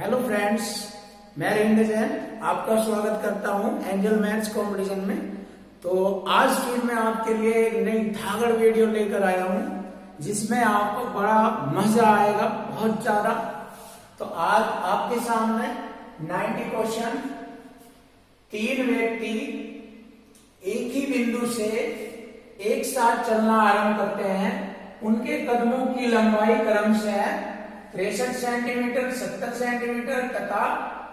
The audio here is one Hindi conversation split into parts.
हेलो फ्रेंड्स, मैं रविंद्र जैन आपका स्वागत करता हूं एंजल मैथ्स कंपटीशन में। तो आज फिर मैं आपके लिए एक नई धागड़ वीडियो लेकर आया हूं जिसमें आपको बड़ा मजा आएगा, बहुत ज्यादा। तो आज आपके सामने 90 क्वेश्चन, 3 व्यक्ति एक ही बिंदु से एक साथ चलना आरंभ करते हैं। उनके कदमों की लंबाई क्रमशः है 63 सेंटीमीटर, 70 सेंटीमीटर तथा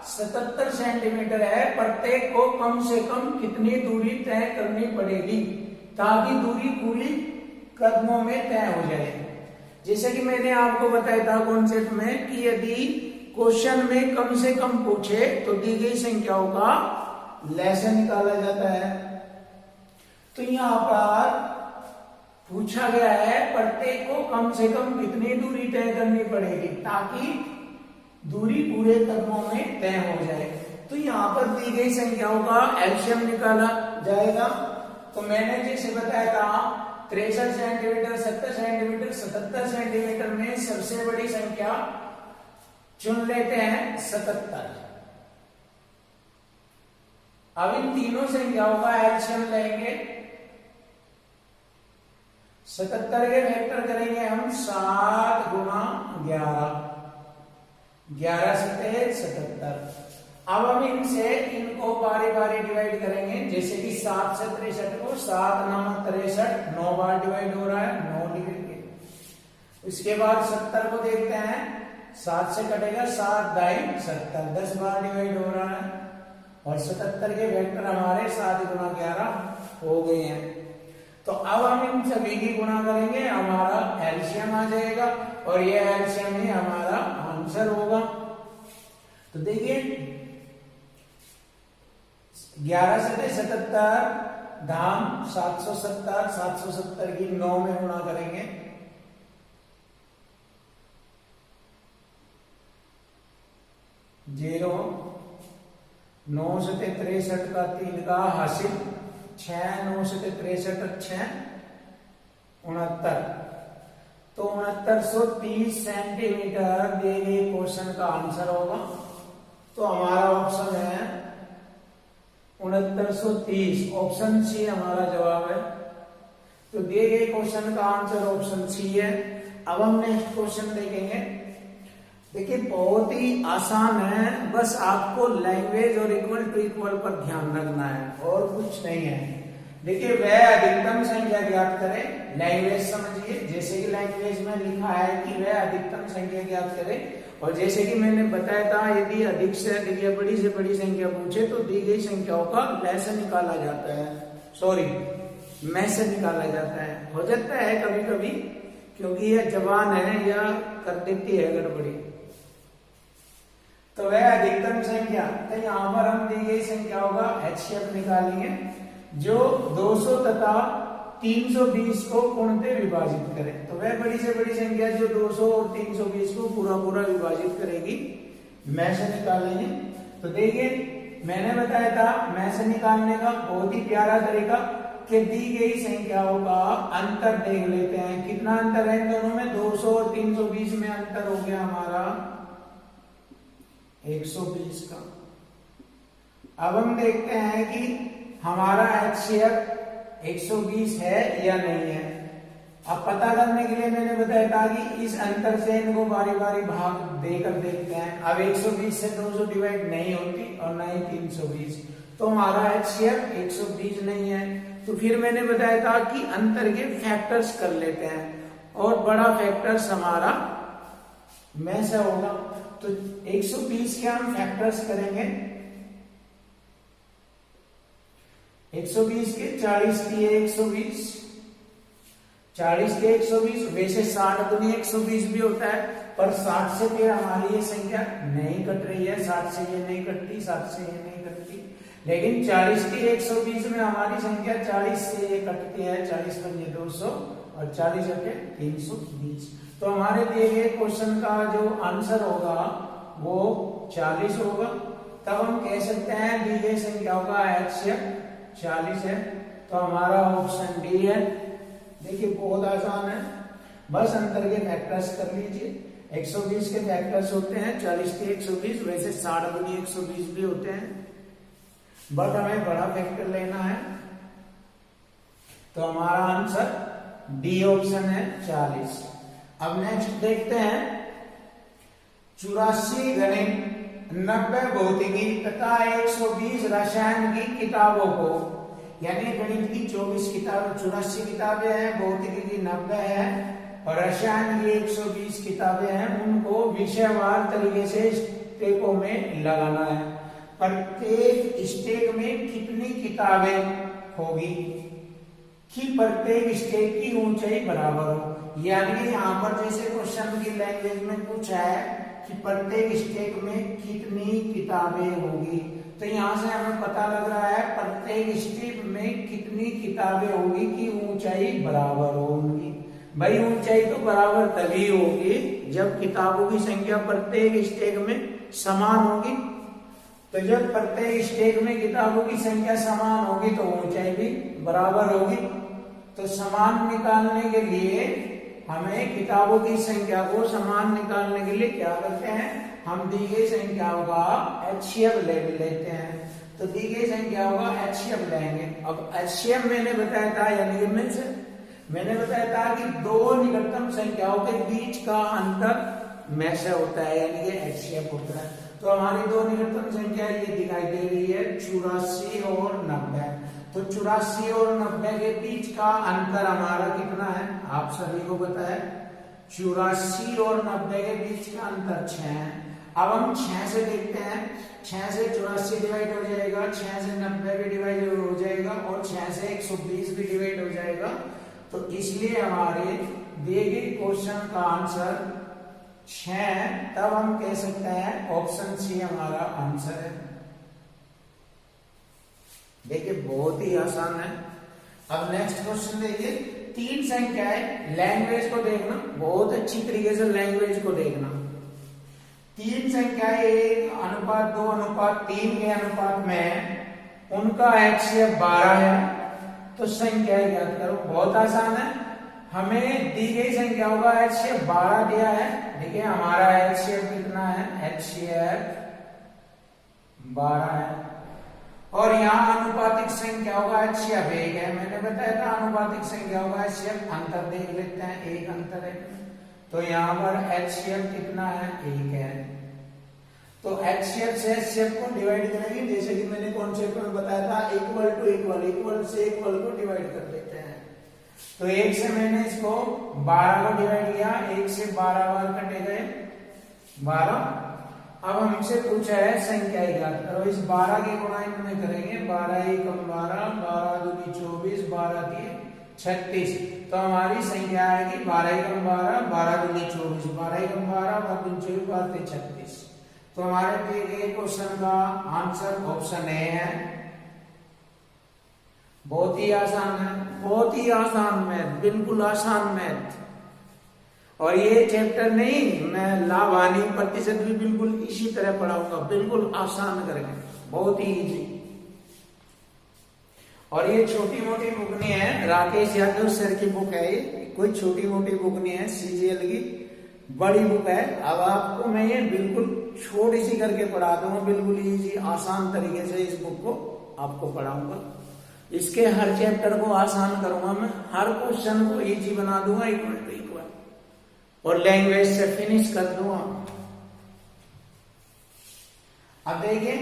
77 सेंटीमीटर है। प्रत्येक को कम से कम कितनी दूरी तय करनी पड़ेगी ताकि दूरी पूरी कदमों में तय हो जाए। जैसे कि मैंने आपको बताया था कॉन्सेप्ट में कि यदि क्वेश्चन में कम से कम पूछे तो दी गई संख्याओं का लैसन निकाला जाता है। तो यहां पर पूछा गया है प्रत्येक को कम से कम कितनी दूरी तय करनी पड़ेगी ताकि दूरी पूरे कदमों में तय हो जाए। तो यहाँ पर दी गई संख्याओं का एलसीएम निकाला जाएगा। तो मैंने जैसे बताया था 63 सेंटीमीटर, 70 सेंटीमीटर, 77 सेंटीमीटर में सबसे बड़ी संख्या चुन लेते हैं 77। अब इन तीनों संख्याओं का एलसीएम लेंगे। 77 के फैक्टर करेंगे हम 7 गुना 11, 11 सते 77। अब हम इनको बारी बारी डिवाइड करेंगे। जैसे कि 7 से 63 को 7 9 63 9 बार डिवाइड हो रहा है, 9 लिखेंगे। उसके बाद 70 को देखते हैं, 7 से कटेगा 7 दाई 70, 10 बार डिवाइड हो रहा है। और 77 के फैक्टर हमारे 7 गुना 11 हो गए हैं। तो अब हम इन सभी की गुणा करेंगे, हमारा एलसीएम आ जाएगा और ये एलसीएम ही हमारा आंसर होगा। तो देखिए 11 से 77 धाम 770, 770 की 9 में गुणा करेंगे। जीरो 9 से 63 का 3 का हासिल 6, 9 से 63 6 69। तो 6930 सेंटीमीटर दिए गए क्वेश्चन का आंसर होगा। तो हमारा ऑप्शन है 6930, ऑप्शन सी हमारा जवाब है। तो दिए गए क्वेश्चन का आंसर ऑप्शन सी है। अब हम नेक्स्ट क्वेश्चन देखेंगे। देखिए बहुत ही आसान है, बस आपको लैंग्वेज और इक्वल टू इक्वल पर ध्यान रखना है और कुछ नहीं है। देखिए वह अधिकतम संख्या ज्ञात करें, लैंग्वेज समझिए। जैसे कि लैंग्वेज में लिखा है कि वह अधिकतम संख्या ज्ञात करें, और जैसे कि मैंने बताया था यदि अधिक से अधिक या बड़ी से बड़ी संख्या पूछे तो दी गई संख्याओं का लैसन निकाला जाता है, सॉरी में से निकाला जाता है। हो जाता है कभी कभी क्योंकि यह जवान है या कर देती है गड़बड़ी। तो वह अधिकतम संख्या, तो यहां पर हम दी गई संख्याओं का एचसीएफ निकालेंगे जो 200 तथा 320 को पूर्णतः विभाजित करे। तो वह बड़ी से बड़ी संख्या जो 200 और 320 को पूरा पूरा विभाजित करेगी, में से निकालेंगे। तो देखिए मैंने बताया था में से निकालने का बहुत ही प्यारा तरीका कि दी गई संख्याओं का अंतर देख लेते हैं। कितना अंतर है दोनों में? 200 और 320 में अंतर हो गया हमारा 120 का। अब हम देखते हैं कि हमारा एचसीएफ 120 है या नहीं है। अब पता करने के लिए मैंने बताया था कि इस अंतर से इनको बारी बारी भाग देकर देखते हैं। अब 120 से 200 डिवाइड नहीं होती और ना ही 320, तो हमारा एचसीएफ 120 नहीं है। तो फिर मैंने बताया था कि अंतर के फैक्टर्स कर लेते हैं और बड़ा फैक्टर्स हमारा में से होगा। तो 120 के हम फैक्टर्स करेंगे। 120 के 40 दिए 120, 40 के 120, वैसे 60 दुनी 120 भी होता है, पर 60 से फिर हमारी ये संख्या नहीं कट रही है। 60 से ये नहीं कटती, 60 से ये नहीं कटती, लेकिन 40 के 120 में हमारी संख्या 40 से ये कटती है। 40 पंजे 200 और 40 अटे 320। तो हमारे दिए गए क्वेश्चन का जो आंसर होगा वो 40 होगा। तब हम कह सकते हैं दी गई संख्याओं का एचसीएफ 40 है। तो हमारा ऑप्शन डी है। देखिए बहुत आसान है, बस अंतर के फैक्टर्स कर लीजिए। 120 के फैक्टर्स होते हैं 40 के 120, वैसे 60 गुनी 120 भी होते हैं, बट हमें बड़ा फैक्टर लेना है। तो हमारा आंसर डी ऑप्शन है 40। अब नेक्स्ट देखते हैं 84 गणित, 90 भौतिकी तथा 120 रसायन की किताबों को, यानी गणित की 24 किताबें 84 किताबें हैं, भौतिकी की 90 है और रसायन की 120 किताबें हैं, उनको विषयवार तरीके से स्टेकों में लगाना है। प्रत्येक स्टेक में कितनी किताबें होगी कि प्रत्येक स्टेक की ऊंचाई बराबर हो। यानी यहाँ पर जैसे क्वेश्चन की लैंग्वेज में पूछा है कि प्रत्येक स्टेक में कितनी किताबें होगी, तो यहाँ से हमें पता लग रहा है प्रत्येक स्टेक में कितनी किताबें होगी कि ऊंचाई बराबर हो उनकी। भाई ऊंचाई तो बराबर तभी होगी जब किताबों की संख्या प्रत्येक स्टेक में समान होगी। तो जब प्रत्येक स्टेक में किताबों की संख्या समान होगी तो ऊंचाई भी बराबर होगी। तो समान निकालने के लिए हमें किताबों की संख्या को समान निकालने के लिए क्या करते हैं, हम दी गई संख्याओं का HCF ले लेते हैं। तो दी गई संख्याओं का HCF लेंगे। अब HCF मैंने बताया था, यानी कि मैंने बताया था कि दो निकटतम संख्याओं के बीच का अंतर में से होता है, यानी कि HCF होता है। तो हमारी दो निकटतम संख्या ये दिखाई दे रही है 84 और 90। तो 84 और 90 के बीच का अंतर हमारा कितना है, आप सभी को पता है 84 और 90 के बीच का अंतर 6 है। अब हम 6 से देखते हैं, 6 से 84 डिवाइड हो जाएगा, 6 से 90 भी डिवाइड हो जाएगा और 6 से 120 भी डिवाइड हो जाएगा। तो इसलिए हमारे दिए गए क्वेश्चन का आंसर 6 है। तब हम कह सकते हैं ऑप्शन सी हमारा आंसर है। देखिए बहुत ही आसान है। अब नेक्स्ट क्वेश्चन देखिए, 3 संख्याएं, लैंग्वेज को देखना, बहुत अच्छी तरीके से लैंग्वेज को देखना। 3 संख्याएं 1:2:3 के अनुपात में उनका HCF 12 है। तो संख्याएं याद करो, बहुत आसान है। हमें दी गई संख्याओं का HCF 12 दिया है। देखिए हमारा HCF कितना है, HCF 12 है और यहाँ अनुपातिक संख्याओं का HCF 1 है। मैंने बताया था अनुपातिक संख्याओं का HCF, अंतर देख लेते हैं, 1 अंतर है। तो यहाँ पर HCF कितना है, 1 है। तो HCF से HCF को डिवाइड करेंगे, जैसे कि मैंने कॉन्सेप्ट में बताया था, इक्वल टू इक्वल, इक्वल से इक्वल को डिवाइड कर देते हैं। तो 1 से मैंने इसको 12 को डिवाइड किया, 1 से 12 बार कटे गए 12। अब हमसे पूछा है संख्या ज्ञात करो, इस 12 के गुणा इनमें करेंगे, 12 1 12, 12 2 24, 12 3 36। तो हमारी संख्या आएगी 12 1 12, 12 2 24, 12 1 12, 12 2 24, 12 36। तो हमारे दिए गए क्वेश्चन का आंसर ऑप्शन ए है। बहुत ही आसान है, बहुत ही आसान मैथ, बिल्कुल आसान मैथ। और ये चैप्टर नहीं, मैं लाभ हानि प्रतिशत भी बिल्कुल इसी तरह पढ़ाऊंगा, बिल्कुल आसान करके, बहुत ही इजी। और ये छोटी मोटी बुक नहीं है, राकेश यादव सर की बुक है ये, कोई छोटी मोटी बुक नहीं है, CGL की बड़ी बुक है। अब आपको मैं ये बिल्कुल छोटी सी करके पढ़ा दूंगा, बिल्कुल इजी आसान तरीके से इस बुक को आपको पढ़ाऊंगा। इसके हर चैप्टर को आसान करूंगा मैं, हर क्वेश्चन को इजी बना दूंगा, इक्वल टू इक्वल, और लैंग्वेज से फिनिश कर दूंगा। अब देखिए,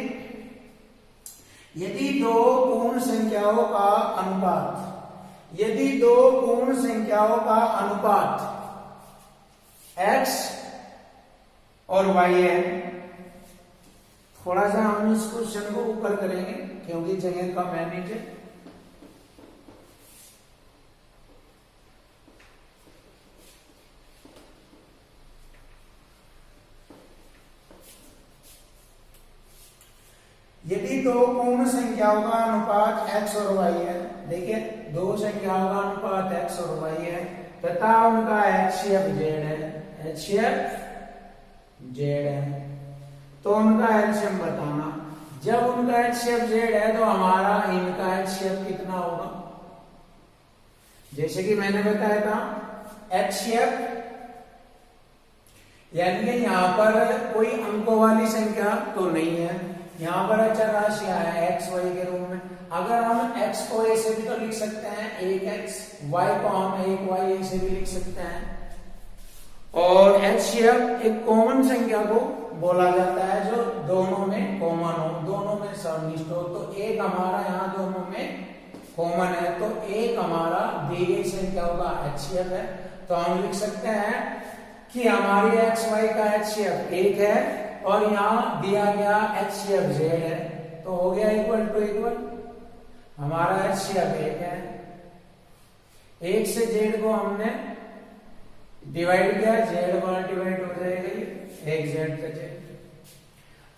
यदि दो पूर्ण संख्याओं का अनुपात, यदि दो पूर्ण संख्याओं का अनुपात x और y है, थोड़ा सा हम इस क्वेश्चन को ऊपर करेंगे क्योंकि जगह कम है नीचे। यदि दो पूर्ण संख्याओं का अनुपात x और y है, देखिए दो संख्याओं का अनुपात x और y है तथा उनका HCF z है, HCF z है, तो उनका LCM बताना। जब उनका HCF z है तो हमारा इनका HCF कितना होगा, जैसे कि मैंने बताया था HCF यानी कि यहाँ पर कोई अंकों वाली संख्या तो नहीं है, यहाँ पर अचर राशि है एक्स वाई के रूप में। अगर हम x को ऐसे भी तो लिख सकते हैं 1x, y को हम 1y ऐसे भी लिख सकते हैं। और HCF एक कॉमन संख्या को बोला जाता है जो दोनों में कॉमन हो, दोनों में समिष्ट हो। तो एक हमारा यहाँ दोनों में कॉमन है, तो एक हमारा दी गई संख्याओं का HCF है। तो हम लिख सकते हैं कि हमारी XY का HCF 1 है और यहाँ दिया गया HCF Z है, तो हो गया इक्वल टू इक्वल। हमारा HCF 1 है, 1 से Z को हमने डिवाइड किया, Z मल्टीप्लाइड हो जाएगा 1 Z का Z।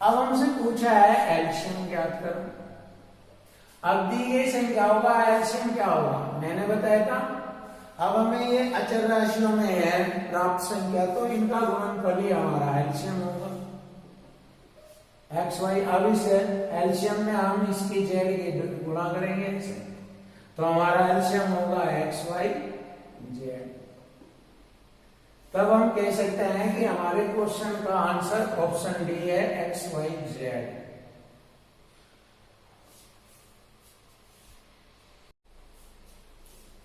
अब हमसे पूछा है एलसीएम ज्ञात करो। अब दी गई संख्याओं का एलसीएम क्या होगा, मैंने बताया था। अब हमें ये अचर राशियों में है प्राप्त संख्या, तो इनका गुणनफल ही हमारा एलसीएम होगा एक्स वाई। अब इस एलसीएम में हम इसकी जेड की गुणा करेंगे इसे, तो हमारा एलसीएम होगा एक्स वाई जेड। तब हम कह सकते हैं कि हमारे क्वेश्चन का आंसर ऑप्शन डी है X Y Z.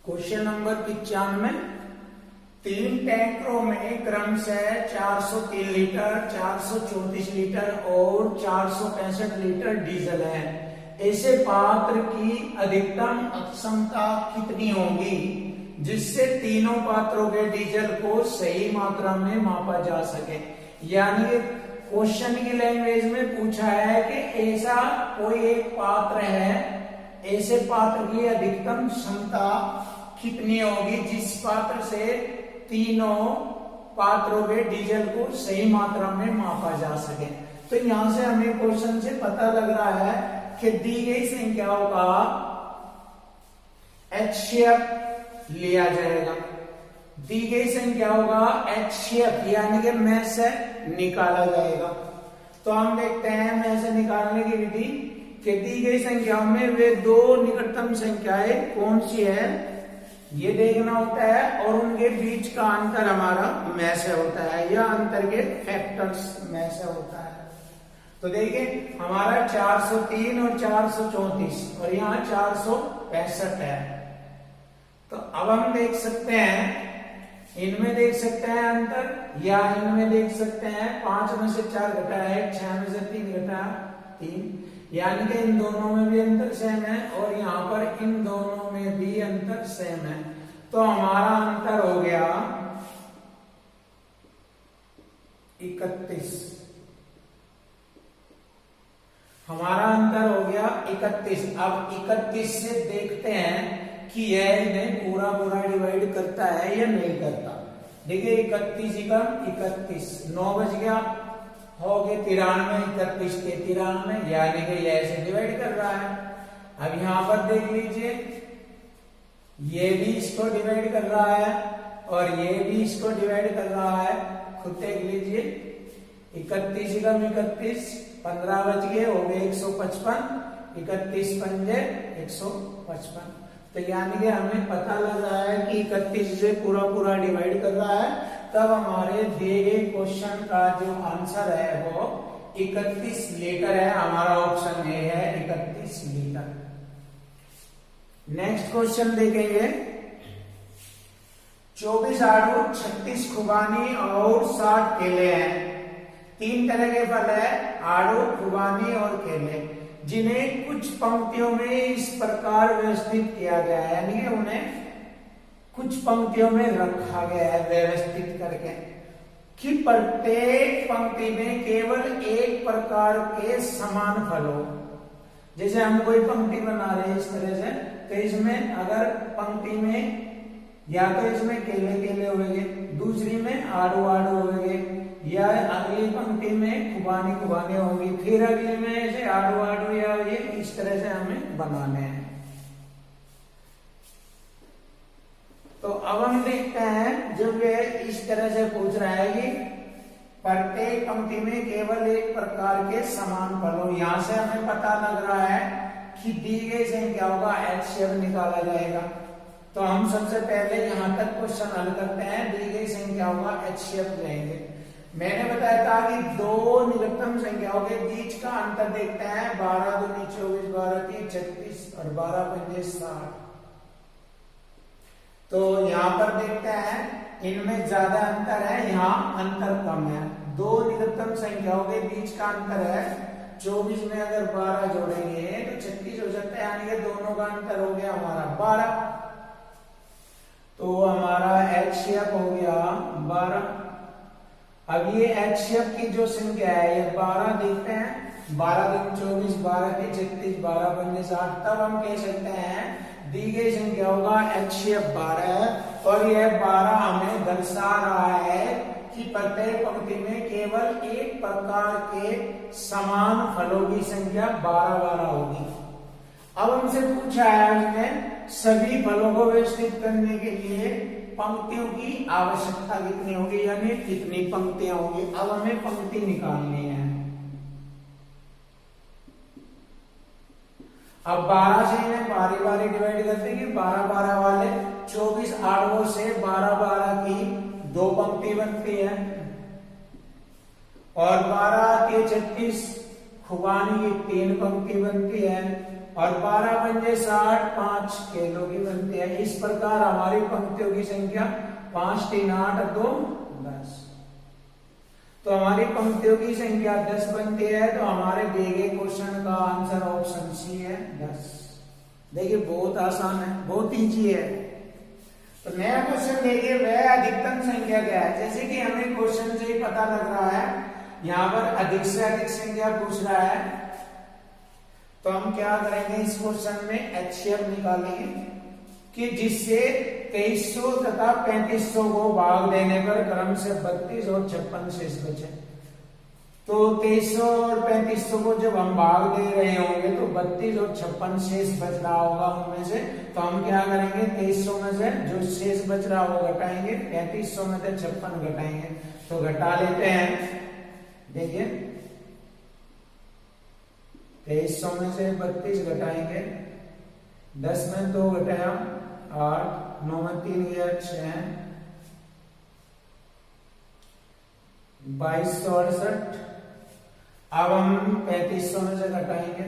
Question number 95, 3 टैंकरों में क्रमशः 403 लीटर, 434 लीटर और 465 लीटर डीजल है। ऐसे पात्र की अधिकतम क्षमता कितनी होगी जिससे तीनों पात्रों के डीजल को सही मात्रा में मापा जा सके। यानी क्वेश्चन की लैंग्वेज में पूछा है कि ऐसा कोई एक पात्र है, ऐसे पात्र की अधिकतम क्षमता कितनी होगी जिस पात्र से तीनों पात्रों के डीजल को सही मात्रा में मापा जा सके। तो यहां से हमें क्वेश्चन से पता लग रहा है कि दी गई संख्याओं का HCF लिया जाएगा, दी गई संख्याओं का HCF यानी कि में से निकाला जाएगा। तो हम देखते हैं में से निकालने की विधि कि दी गई संख्याओं में वे दो निकटतम संख्याएं कौन सी है ये देखना होता है, और उनके बीच का अंतर हमारा में से होता है, या अंतर के फैक्टर्स में से होता है। तो देखिए हमारा 403 और 434 और यहाँ 465 है। तो अब हम देख सकते हैं, इनमें देख सकते हैं अंतर या इनमें देख सकते हैं 5 में से 4 घटा है, 6 में से 3 घटा 3, यानी कि इन दोनों में भी अंतर सेम है और यहाँ पर इन दोनों में भी अंतर सेम है। तो हमारा अंतर हो गया 31, हमारा अंतर हो गया 31। अब 31 से देखते हैं कि यह इन्हें पूरा पूरा डिवाइड करता है या नहीं करता। देखिए 31 एकम 31, 9 बज गया, हो गए 93, 31 के 93, यानी कि यह ऐसे डिवाइड कर रहा है। अब यहां पर देख लीजिए, ये भी इसको डिवाइड कर रहा है और ये भी इसको डिवाइड कर रहा है, खुद देख लीजिए। 31 एकम 31, 15 बच गए, हो गए 155, 31 पंजे 155। तो यानी कि हमें पता लग रहा है कि 31 से पूरा पूरा डिवाइड कर रहा है। तब हमारे दिए गए क्वेश्चन का जो आंसर है वो 31 लीटर है। हमारा ऑप्शन ए है 31 लीटर। नेक्स्ट क्वेश्चन देखेंगे, 24 आड़ू, 36 खुबानी और 60 केले हैं। 3 तरह के फल है, आड़ू, खुबानी और केले, जिन्हें कुछ पंक्तियों में इस प्रकार व्यवस्थित किया गया है, यानी कि उन्हें कुछ पंक्तियों में रखा गया है व्यवस्थित करके, कि प्रत्येक पंक्ति में केवल एक प्रकार के समान फल हो। जैसे हम कोई पंक्ति बना रहे हैं इस तरह से, तो इसमें अगर पंक्ति में या तो इसमें केले केले होंगे, दूसरी में आड़ू आड़ू होंगे, या अगली पंक्ति में खुबानी खुबानी होंगी, फिर अगली में ऐसे आड़ू आड़ू या ये इस तरह से हमें बनाने हैं। तो अब हम देखते हैं, जब ये इस तरह से पूछ रहा है कि प्रत्येक पंक्ति में केवल एक प्रकार के समान फल हो, यहां से हमें पता लग रहा है कि दी गई संख्याओं का HCF निकाला जाएगा। तो हम सबसे पहले यहां तक क्वेश्चन हल करते हैं, दी गई संख्याओं का HCF लेंगे। मैंने बताया था कि दो निकटतम संख्याओं के बीच का अंतर देखते हैं। 12 दूनी 24, 12 3 36 और 12 पंजे 60। तो यहाँ पर देखते हैं इनमें ज्यादा अंतर है, यहाँ अंतर कम है। दो निकटतम संख्याओं के बीच का अंतर है 24 में अगर 12 जोड़ेंगे तो 36 हो सकता है, यानी कि दोनों का अंतर हो गया हमारा 12। तो हमारा HCF हो गया 12। अब ये HCF की जो संख्या है ये 12 देखते हैं। 12 दूनी 24, 12 के 36, 12 पंजे 60। तब हम कह सकते हैं दी गई संख्याओं का HCF 12 है और यह 12 हमें दर्शा रहा है कि प्रत्येक पंक्ति में केवल एक प्रकार के समान फलों की संख्या 12 होगी। अब हमसे पूछा है उसने सभी फलों को व्यवस्थित करने के लिए पंक्तियों की आवश्यकता कितनी होगी, यानी कितनी पंक्तियां होंगी। अब हमें पंक्ति निकालनी है। अब 12 से इन्हें बारी बारी डिवाइड करते हैं कि 12 वाले 24 आठों से 12 की दो पंक्ति बनती है और 12 के 36 खुबानी की 3 पंक्ति बनती है और 12 पंजे 60 5 केलों की बनती है। इस प्रकार हमारी पंक्तियों की संख्या 5 3 8 2 10। तो हमारी पंक्तियों की संख्या 10 बनती है। तो हमारे दिए गए क्वेश्चन का आंसर ऑप्शन सी है 10। देखिए बहुत आसान है, बहुत ईजी है। तो नया क्वेश्चन देखिए वह अधिकतम संख्या क्या है। जैसे कि हमें क्वेश्चन से ही पता लग रहा है, यहाँ पर अधिक से अधिक संख्या पूछ रहा है। तो हम क्या करेंगे इस क्वेश्चन में HCF निकालेंगे कि जिससे 2300 तथा 3500 को भाग देने पर क्रम से 32 और 56 शेष बचे। तो 2300 और 3500 को जब हम भाग दे रहे होंगे तो 32 और 56 शेष बच रहा होगा उनमें से। तो हम क्या करेंगे 2300 में से जो शेष बच रहा वो घटाएंगे, 3500 में से 56 घटाएंगे। तो घटा लेते हैं। देखिए 2300 में से 32 घटाएंगे, 10 में 2 घटाया 8, 9 में 3 गया 6, 2268। अब हम 3500 में से घटाएंगे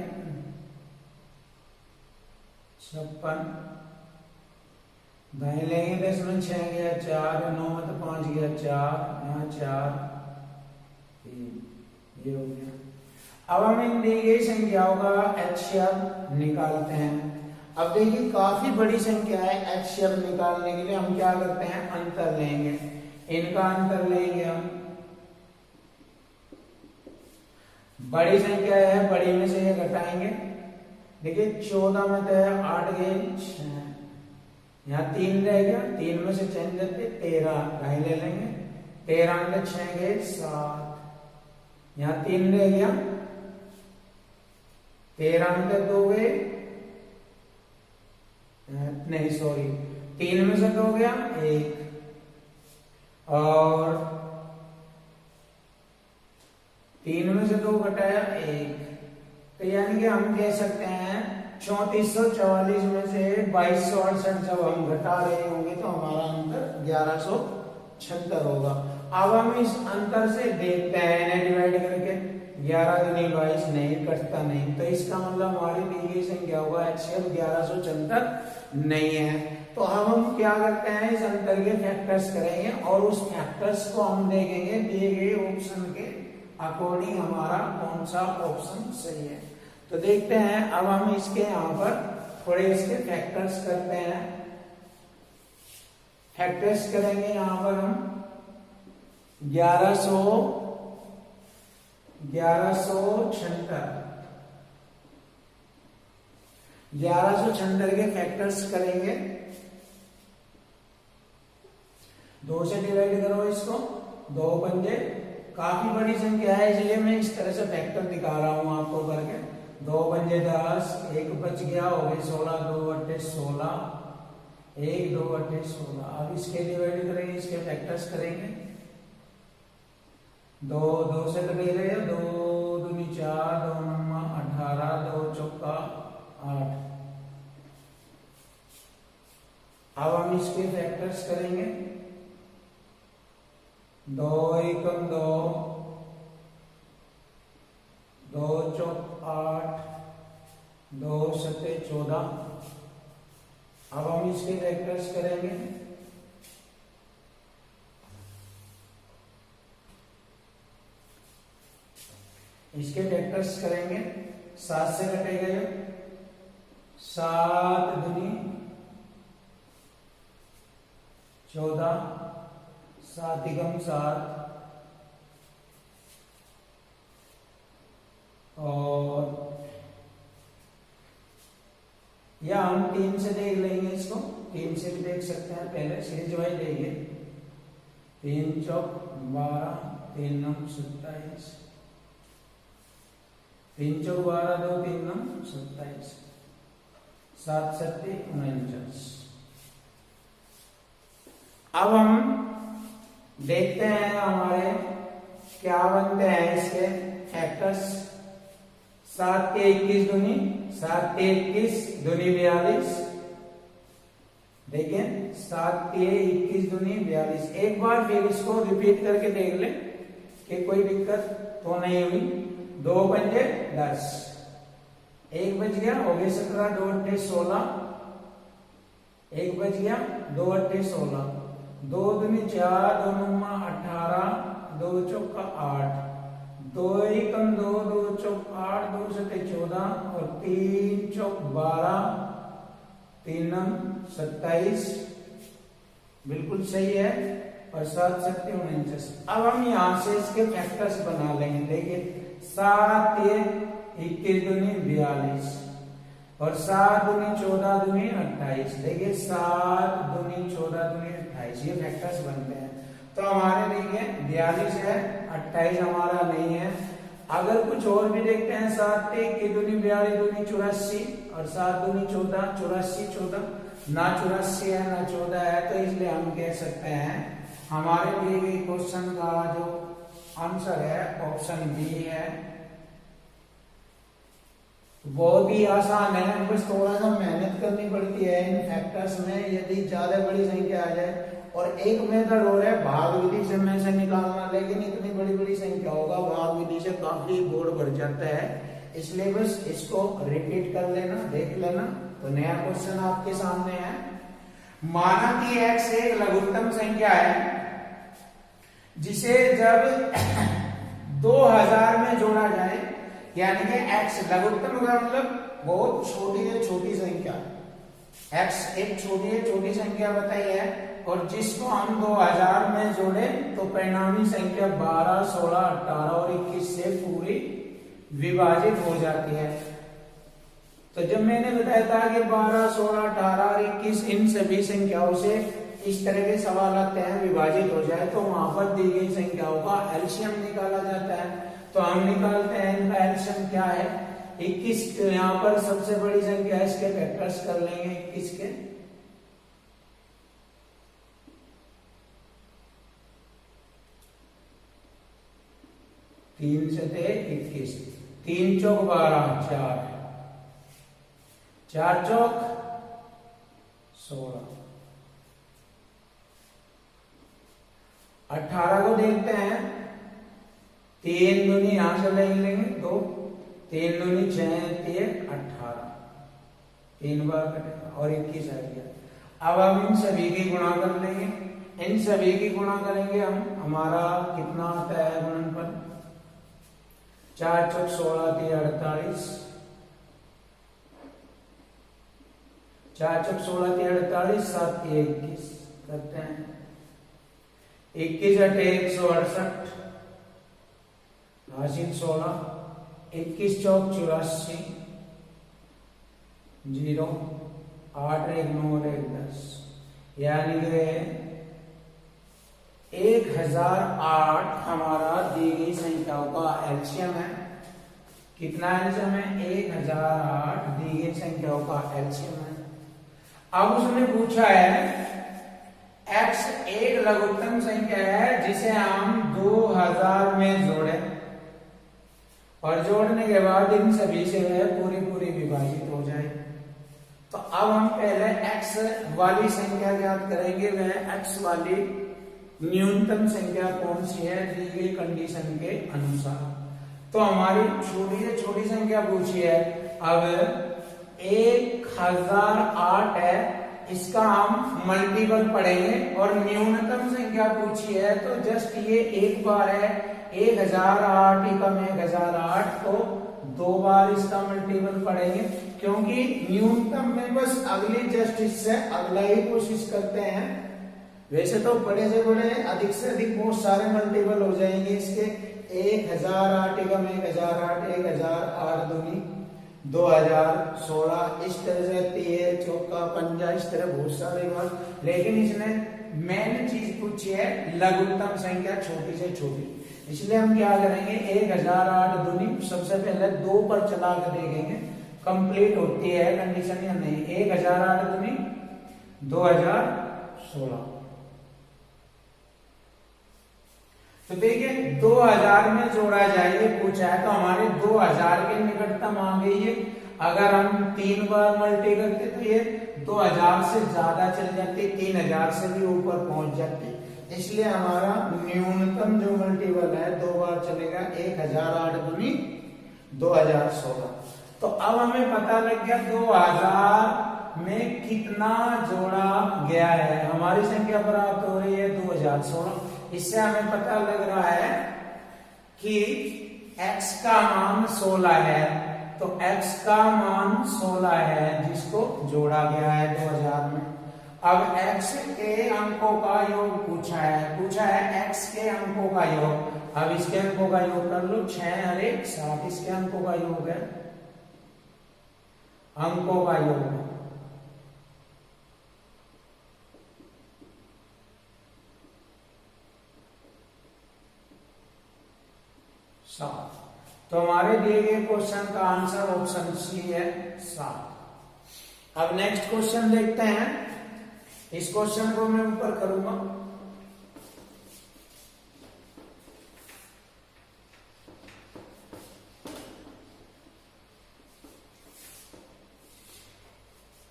56, दाएं लेंगे 10 में 6 गया 4, 9 में तो 5 गया 4, यहाँ 4 3, ये हो गया। अब हम इन दी गई संख्याओं का HCF निकालते हैं। अब देखिए काफी बड़ी संख्या है, HCF निकालने के लिए हम क्या करते हैं अंतर लेंगे, इनका अंतर लेंगे हम। बड़ी संख्या है, बड़ी में से ये घटाएंगे। देखिए 14 में तो है 8 गए 6, यहाँ 3 रह गया, 3 में से चेंज करते 13 ढाई ले लेंगे, 13 में 6 गए 7, यहाँ 3 रह गया, 13 में 2 गए, नहीं सॉरी 3 में से 2 गया 1 और 3 में से 2 घटाया 1। तो यानी कि हम कह सकते हैं 3444 में से 2268 जब हम घटा रहे होंगे तो हमारा अंतर 1176 होगा। अब हम इस अंतर से देखते हैं इन्हें डिवाइड करके, 11 दूनी 22 नहीं कटता नहीं। तो इसका मतलब हमारी दी गई संख्या होगा HCF 1176 नहीं है। तो अब हम क्या करते हैं इस अंतर के फैक्टर्स करेंगे और उस फैक्टर्स को हम देखेंगे दिए गए ऑप्शन के अकॉर्डिंग हमारा कौन सा ऑप्शन सही है। तो देखते हैं। अब हम इसके यहाँ पर थोड़े इसके फैक्टर्स करते हैं। फैक्टर्स करेंगे यहाँ पर हम 1176 के फैक्टर्स करेंगे। 2 से डिवाइड करो इसको, 2 पंजे काफी बड़ी संख्या है इसलिए मैं इस तरह से फैक्टर दिखा रहा हूं आपको करके। 2 पंजे 10, 1 बच गया हो गए 16, 2 अट्ठे 16, 1 2 अट्ठे 16। अब इसके डिवाइड करेंगे, इसके फैक्टर्स करेंगे। 2 से तो नहीं रहे, 2 दूनी 4, 2 नम्मा 18, 2 चौका 8। अब हम इसके फैक्टर्स करेंगे। 2 एकम 2, 2 चौक 8, 2 सत्ते 14। अब हम इसके वेक्टर्स करेंगे। इसके वेक्टर्स करेंगे, 7 से कटेगा ये, 7 दूनी 14, 7 एकम 7, और या हम 3 से देख लेंगे इसको, 3 से भी देख सकते हैं, पहले सीरीज वाइज देंगे। 3 चौक 12, 3 नम 27, 3 चौक 12, 2 3 नम 27, 7 सत्ते 49। अब हम देखते हैं हमारे क्या बनते हैं इसके फैक्टर्स। 7 के 21 दूनी, 7 के 21 दूनी 42। देखिए 7 के 21 दूनी 42। एक बार फिर इसको रिपीट करके देख ले कि कोई दिक्कत तो नहीं हुई। 2 पंजे 10, 1 बच गया, हो गए 17, 2 अट्ठे 16, 1 बच गया, 2 अट्ठे 16, 2 दूनी 4, 2 नम्मा 18, 2 चौका 8, 2 एकम 2, 2 चौक 8, 2 सत्ते 14, और 3 चौक 12, 3 नम 27। बिल्कुल सही है, और 7 सत्ते 49। अब हम यहां से इसके फैक्टर्स बना लेंगे। देखिए 7 के 21 दूनी 42, और 7 दूनी 14 दूनी 28। देखिए 7 दूनी 14 दूनी 28, ये फैक्टर्स बनते हैं। तो हमारे देखिए 42 है, 28 हमारा नहीं है। अगर कुछ और भी देखते हैं, 7 के 21 दूनी 42 दूनी 84, और 7 दूनी 14, 84 14, ना 84 है ना 14 है, तो इसलिए हम कह सकते हैं हमारे दिए गए क्वेश्चन का जो आंसर है ऑप्शन बी है। बहुत ही आसान है, बस थोड़ा सा मेहनत करनी पड़ती है इन फैक्टर्स में। यदि ज्यादा बड़ी संख्या आ जाए, और एक मेथड और है भाग विधि से में से निकालना, लेकिन इतनी बड़ी बड़ी संख्या होगा भाग विधि से काफी बोर्ड भर जाता है। इसलिए बस इसको रिपीट कर लेना, देख लेना। तो नया क्वेश्चन आपके सामने है। माना कि x एक लघुत्तम संख्या है जिसे जब 2000 में जोड़ा जाए, यानी कि x लघुत्तम का मतलब बहुत छोटी है, छोटी संख्या। x एक छोटी संख्या बताई है, और जिसको हम 2000 में जोड़े तो परिणामी संख्या 12, 16, 18 और 21 से पूरी विभाजित हो जाती है। तो जब मैंने बताया था कि 12, 16, 18 और 21 इन सभी संख्याओं से इस तरह के सवाल आते हैं विभाजित हो जाए, तो वहां पर दी गई संख्याओं का एलसीएम निकाला जाता है। तो हम निकालते हैं इनका एलसीएम क्या है। 21 यहाँ पर सबसे बड़ी संख्या है, इसके फैक्टर्स कर लेंगे 21 के। तीन से थे 21, 3 चौक 12, 4, 4 चौक 16, 18 को देखते हैं। 3 दूनी यहां से लेंगे 2, 3 दूनी 6, 18, 3 बार कटेगा और 21 आ गया। अब हम इन सभी की गुणा कर लेंगे। इन सभी की गुणा करेंगे हम, हमारा कितना आता है गुणनफल। 4 चौक 16, 48, 4 चौक 16, 48, 7 के 21 करते हैं। 21 अठे 168, हासिल 16, 21 चौक 84, 0, 8 1 9 और 1 10, यानी कि 1008 हमारा दी गई संख्याओं का एलसीएम है। कितना एलसीएम है? 1008 दी गई संख्याओं का एलसीएम है। अब उसने पूछा है x एक लघुत्तम संख्या है जिसे हम 2000 में जोड़े, और जोड़ने के बाद इन सभी से वह पूरी विभाजित हो जाए। तो अब हम पहले x वाली संख्या ज्ञात करेंगे। वह x वाली न्यूनतम संख्या कौन सी है दी गई कंडीशन के अनुसार। तो हमारी छोटी से छोटी संख्या पूछी है। अब 1008 है, इसका हम मल्टीपल पढ़ेंगे। और न्यूनतम संख्या पूछी है तो जस्ट ये एक बार है 1008 एकम 1008, तो 2 बार इसका मल्टीपल पढ़ेंगे, क्योंकि न्यूनतम में बस अगली जस्ट इससे अगला ही कोशिश करते हैं। वैसे तो बड़े से बड़े अधिक से अधिक बहुत सारे मल्टीपल हो जाएंगे इसके। 1008 एकम 1008, 1008 दूनी 2016, इस तरह से 13 चौका 50, इस तरह बहुत सारे बार। लेकिन इसने मेन चीज पूछी है लघुत्तम संख्या छोटी से छोटी, इसलिए हम क्या करेंगे 1008 दूनी सबसे पहले 2 पर चला कर देखेंगे कंप्लीट होती है कंडीशन या नहीं। 1008 दूनी 2016। तो देखिए 2000 में जोड़ा जाए पूछा है, तो हमारे 2000 के निकटतम आ गई है। अगर हम 3 बार मल्टी करते तो ये 2000 से ज्यादा चल जाती, 3000 से भी ऊपर पहुंच जाती। इसलिए हमारा न्यूनतम जो मल्टीपल है 2 बार चलेगा 1008 दूनी 2016। तो अब हमें पता लग गया 2000 में कितना जोड़ा गया है। हमारी संख्या प्राप्त हो रही है 2016। इससे हमें पता लग रहा है कि x का मान 16 है, तो x का मान 16 है जिसको जोड़ा गया है 2000 में। अब x के अंकों का योग पूछा है x के अंकों का योग। अब इसके अंकों का योग कर लो, 6 और 1 7, इसके अंकों का योग है, अंकों का योग 7। तो हमारे दिए गए क्वेश्चन का आंसर ऑप्शन सी है 7। अब नेक्स्ट क्वेश्चन देखते हैं। इस क्वेश्चन को मैं ऊपर करूंगा।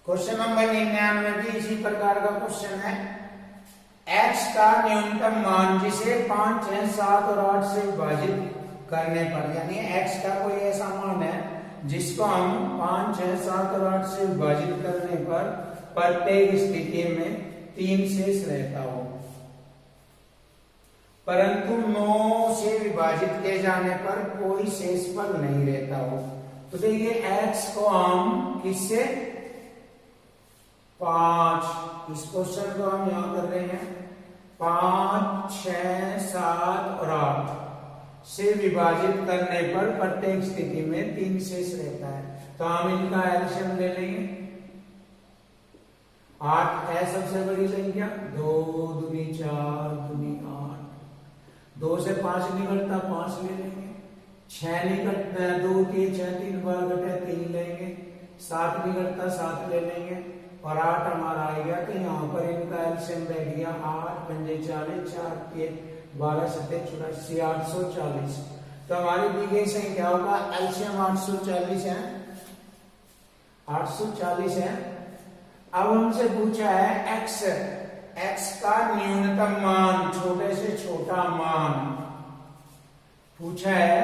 क्वेश्चन नंबर 99 भी इसी प्रकार का क्वेश्चन है। x का न्यूनतम मान जिसे 5, 6, 7 और 8 से विभाजित करने पर, यानी x का कोई ऐसा मान है जिसको हम 5, 6, 7 और 8 से विभाजित करने पर प्रत्येक स्थिति में 3 शेष रहता हो, परंतु 9 से विभाजित किए जाने पर कोई शेष फल नहीं रहता हो। तो देखिए x को हम किससे 5, इस क्वेश्चन को हम यहां कर रहे हैं 5, 6, 7 और 8 से विभाजित करने पर प्रत्येक स्थिति में 3 शेष रहता है। तो हम इनका एलसीएम ले लेंगे। 8 है सबसे बड़ी संख्या, 2 दूनी 4 दूनी 8, 2 से 5 निकलता 5 ले लेंगे, 6 निकलता 2 3 6 3 बार घटे 3 लेंगे, 7 निकलता 7 ले लेंगे और 8 हमारा आ गया। तो यहाँ पर इनका एलसीएम बैठ गया 8 पंजे 40, 4 के 12 7 84, 840। तो हमारी दी गई संख्याओं का एलसीएम 840 है, 840 है। अब हमसे पूछा है x का न्यूनतम मान, छोटे से छोटा मान पूछा है,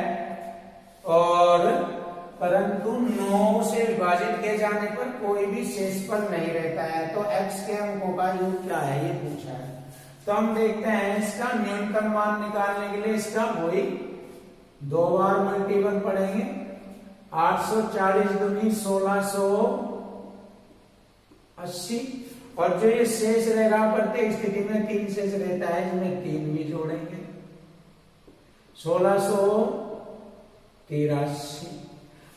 और परंतु 9 से विभाजित किए जाने पर कोई भी शेषफल नहीं रहता है। तो x के अंकों का योग क्या है ये पूछा है। तो हम देखते हैं इसका न्यूनतम मान निकालने के लिए इसका वही 2 बार मल्टीपल पढ़ेंगे। 840 दूनी 1680, और जो ये शेष रहेगा प्रत्येक स्थिति में 3 शेष रहता है, इसमें 3 भी जोड़ेंगे 1683।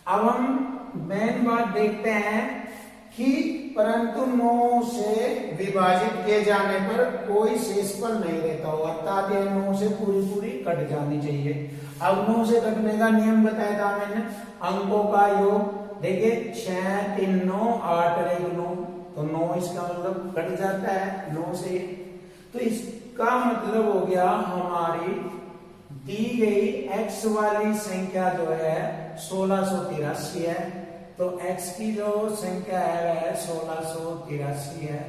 अब हम मेन बात देखते हैं कि परंतु 9 से विभाजित किए जाने पर कोई शेषफल नहीं रहता हो, अर्थात यह 9 से पूरी कट जानी चाहिए। अब 9 से कटने का नियम बताया था मैंने, अंकों का योग देखिए 6 3 9 8 और 1 9, तो 9 इसका मतलब कट जाता है 9 से। तो इसका मतलब हो गया हमारी दी गई x वाली संख्या जो है 1683 है। तो x की जो संख्या है वह 1683 है।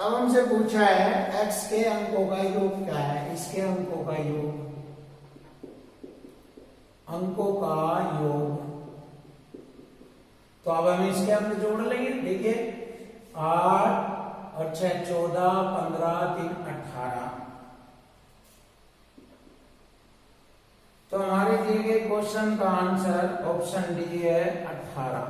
अब हमसे पूछा है x के अंकों का योग क्या है, इसके अंकों का योग, अंकों का योग। तो अब हम इसके अंक जोड़ लेंगे। देखिए 8 और 6 14, 15, 3 18। तो हमारे दिए गए क्वेश्चन का आंसर ऑप्शन डी है 18।